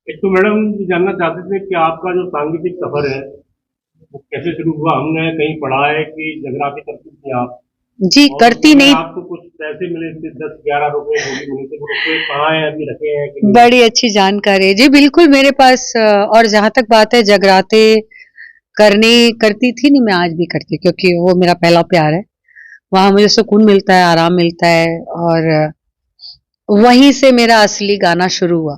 एक तो मैडम ये जानना चाहते थे कि आपका जो सांगीतिक सफर है वो कैसे शुरू हुआ। हमने कहीं पढ़ा है कि जगराते करती थी आप, जी और उस करती समय नहीं। आपको कुछ पैसे मिले थे, 10-11 रुपए जो भी मिले थे, वो रुपए कहाँ हैं, अभी रखे हैं कि नहीं? बड़ी अच्छी जानकारी है जी, बिल्कुल मेरे पास और जहां तक बात है जगराते करने करती थी नहीं, मैं आज भी करती हूँ, क्योंकि वो मेरा पहला प्यार है। वहां मुझे सुकून मिलता है, आराम मिलता है, और वहीं से मेरा असली गाना शुरू हुआ,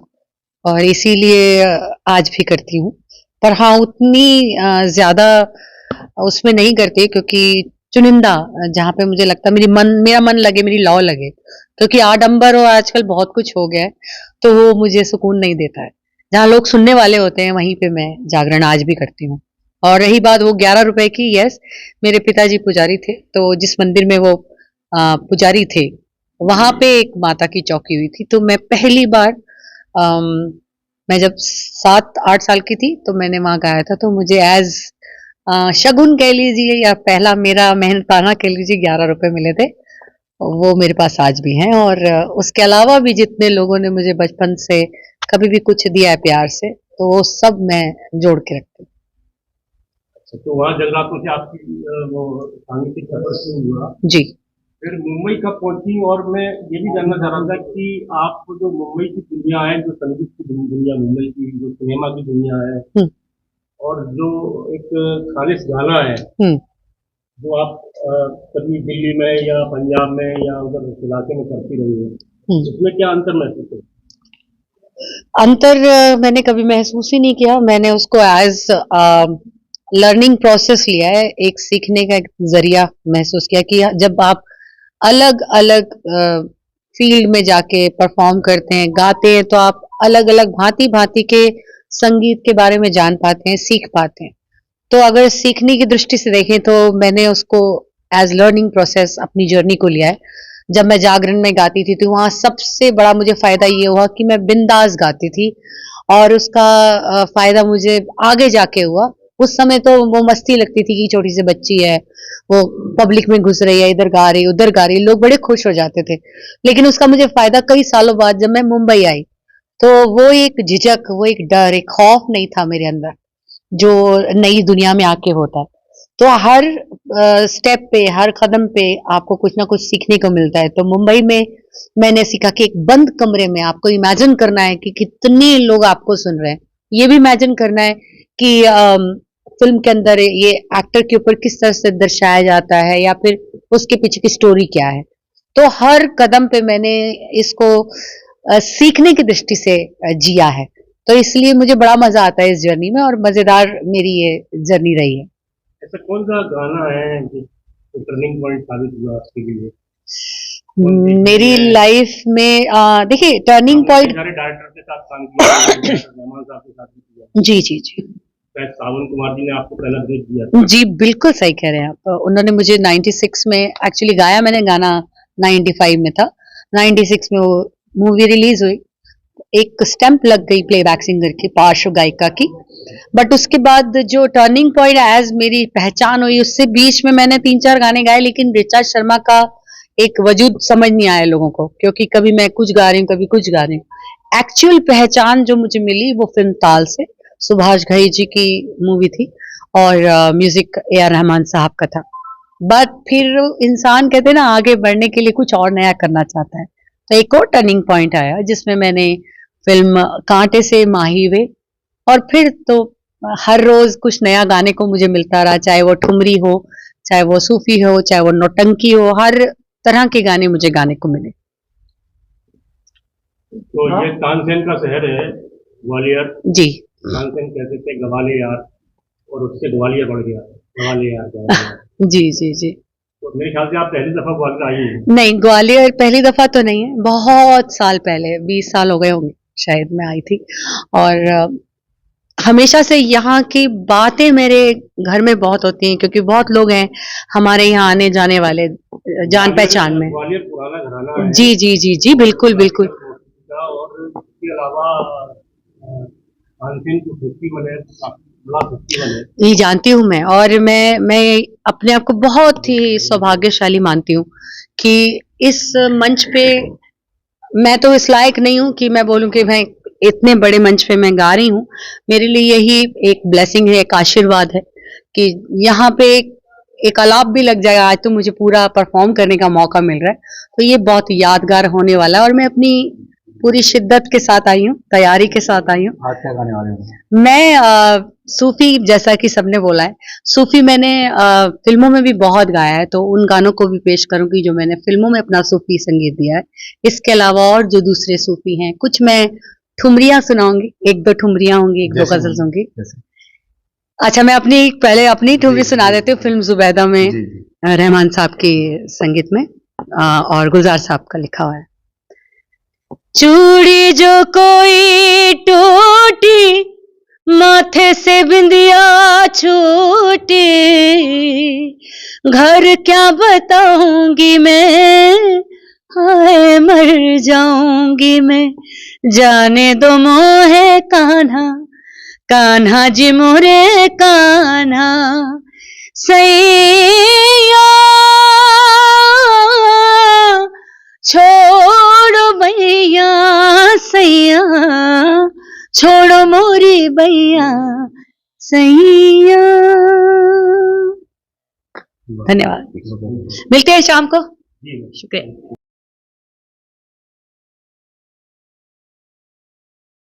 और इसीलिए आज भी करती हूँ। पर हाँ, उतनी ज्यादा उसमें नहीं करती, क्योंकि चुनिंदा जहाँ पे मुझे लगता है मेरा मन लगे, मेरी लौ लगे, क्योंकि आडंबर और आजकल बहुत कुछ हो गया है, तो वो मुझे सुकून नहीं देता है। जहाँ लोग सुनने वाले होते हैं वहीं पे मैं जागरण आज भी करती हूँ। और रही बात वो 11 रुपए की, यस, मेरे पिताजी पुजारी थे, तो जिस मंदिर में वो पुजारी थे, वहां पे एक माता की चौकी हुई थी, तो मैं पहली बार अम, मैं जब 7-8 साल की थी तो मैंने वहां गाया था, तो मुझे एज शगुन कह लीजिए या पहला मेरा मेहनताना कह लीजिए 11 रुपए मिले थे। वो मेरे पास आज भी हैं, और उसके अलावा भी जितने लोगों ने मुझे बचपन से कभी भी कुछ दिया है प्यार से, तो वो सब मैं जोड़ के रखती अच्छा, तो वहाँ जगरातों से आपकी वो सांगीतिक सफर शुरू हुआ। हूँ जी। फिर मुंबई कब पहुंची, और मैं ये भी जानना चाह रहा था कि आप जो मुंबई की दुनिया है, जो संगीत की दुनिया, मुंबई की जो सिनेमा की दुनिया है, हम्म। और जो एक खालिश गाना है हम्म। जो आप कभी दिल्ली में या पंजाब में या उधर उस इलाके में करती रही है, हम्म। उसमें क्या अंतर महसूस है? अंतर मैंने कभी महसूस ही नहीं किया। मैंने उसको एज लर्निंग प्रोसेस लिया है, एक सीखने का एक जरिया महसूस किया, कि जब आप अलग अलग फील्ड में जाके परफॉर्म करते हैं, गाते हैं, तो आप अलग अलग भांति भांति के संगीत के बारे में जान पाते हैं, सीख पाते हैं। तो अगर सीखने की दृष्टि से देखें तो मैंने उसको एज लर्निंग प्रोसेस अपनी जर्नी को लिया है। जब मैं जागरण में गाती थी तो वहां सबसे बड़ा मुझे फायदा ये हुआ कि मैं बिंदास गाती थी, और उसका फायदा मुझे आगे जाके हुआ। उस समय तो वो मस्ती लगती थी कि छोटी सी बच्ची है, वो पब्लिक में घुस रही है, इधर गा रही उधर गा रही, लोग बड़े खुश हो जाते थे। लेकिन उसका मुझे फायदा कई सालों बाद जब मैं मुंबई आई, तो वो एक झिझक, वो एक डर, एक खौफ नहीं था मेरे अंदर, जो नई दुनिया में आके होता है। तो हर स्टेप पे, हर कदम पे आपको कुछ ना कुछ सीखने को मिलता है। तो मुंबई में मैंने सीखा कि एक बंद कमरे में आपको इमेजिन करना है कि कितने लोग आपको सुन रहे हैं। ये भी इमेजिन करना है कि फिल्म के अंदर ये एक्टर के ऊपर किस तरह से दर्शाया जाता है, या फिर उसके पीछे की स्टोरी क्या है। तो हर कदम पे मैंने इसको सीखने की दृष्टि से जिया है। तो इसलिए मुझे बड़ा मजा आता है इस जर्नी में, और मजेदार मेरी ये जर्नी रही है। ऐसा कौन सा गाना है जो टर्निंग पॉइंट साबित हुआ आपके लिए? कौन सी फिल्म मेरी है? लाइफ में देखिए टर्निंग आपने कई पॉइंट। सारे डायरेक्टर के साथ काम किया है, डायरेक्टर रहमान साहब के साथ भी किया। जी जी जी। शायद सावन कुमार जी ने आपको पहला ब्रेक दिया था। जी बिल्कुल सही कह रहे हैं आप। उन्होंने मुझे 96 में एक्चुअली गाया, मैंने गाना 95 में था, 96 में वो मूवी रिलीज हुई, एक स्टैंप लग गई प्लेबैक सिंगर की, पार्श्व गायिका की। बट उसके बाद जो टर्निंग पॉइंट एज मेरी पहचान हुई, उससे बीच में मैंने 3-4 गाने गाए, लेकिन रिचा शर्मा का एक वजूद समझ नहीं आया लोगों को, क्योंकि कभी मैं कुछ गा रही हूँ, कभी कुछ गा रही हूँ। एक्चुअल पहचान जो मुझे मिली वो फिल्म ताल से, सुभाष घई जी की मूवी थी, और म्यूजिक ए आर रहमान साहब का था। बट फिर इंसान कहते हैं ना, आगे बढ़ने के लिए कुछ और नया करना चाहता है, तो एक और टर्निंग पॉइंट आया जिसमें मैंने फिल्म कांटे से माही वे, और फिर तो हर रोज कुछ नया गाने को मुझे मिलता रहा, चाहे वो ठुमरी हो, चाहे वो सूफी हो, चाहे वो नौटंकी हो, हर तरह के गाने मुझे गाने को मिले। तो ये तानसेन का शहर है ग्वालियर। जी। तानसेन कहते थे गवाले यार, और उससे ग्वालियर बढ़ गया, गवाले यार गवाले यार। जी जी जी। तो मेरे ख्याल से आप पहली दफा ग्वालियर आई हैं। नहीं, ग्वालियर पहली दफा तो नहीं है, बहुत साल पहले, 20 साल हो गए होंगे शायद मैं आई थी। और हमेशा से यहाँ की बातें मेरे घर में बहुत होती हैं, क्योंकि बहुत लोग हैं हमारे यहाँ आने जाने वाले, जान ग्वालियर पहचान में। ग्वालियर पुराना घराना है, जी जी जी जी, और बिल्कुल बिल्कुल। क्लासिकल म्यूजिक का, और इसके अलावा तानसेन जो फेस्टिवल है तो काफी बड़ा फेस्टिवल है। ये जानती हूँ मैं, और मैं अपने आप को बहुत ही सौभाग्यशाली मानती हूँ कि इस मंच पे मैं तो इस लायक नहीं हूँ कि मैं बोलूँ कि भाई इतने बड़े मंच पे मैं गा रही हूँ, मेरे लिए यही एक ब्लेसिंग है, एक आशीर्वाद है कि यहाँ पे एक अलाप भी लग जाएगा। आज तो मुझे पूरा परफॉर्म करने का मौका मिल रहा है, तो ये बहुत यादगार होने वाला है और मैं अपनी पूरी शिद्दत के साथ आई हूँ, तैयारी के साथ आई हूँ। आज क्या गाने वाले हैं? मैं सूफी, जैसा कि सबने बोला है, सूफी मैंने फिल्मों में भी बहुत गाया है, तो उन गानों को भी पेश करूंगी जो मैंने फिल्मों में अपना सूफी संगीत दिया है। इसके अलावा और जो दूसरे सूफी हैं, कुछ मैं ठुमरियां सुनाऊंगी, एक दो ठुमरियां होंगी, एक दो जैसे गजल्स होंगी। जैसे अच्छा, मैं पहले अपनी ठुमरी जी, सुना देती हूँ, फिल्म जुबैदा में जी जी रहमान साहब के संगीत में और गुलजार साहब का लिखा हुआ है। चूड़ी जो कोई टूटी, माथे से बिंदिया छूटी, घर क्या बताऊंगी मैं, हाय मर जाऊंगी मैं, जाने दो मोहे कान्हा, कान्हा जी मोरे कान्हा, सैया छोड़ो भैया, सैया छोड़ो मोरी भैया, सैया। धन्यवाद, मिलते हैं शाम को। जी शुक्रिया।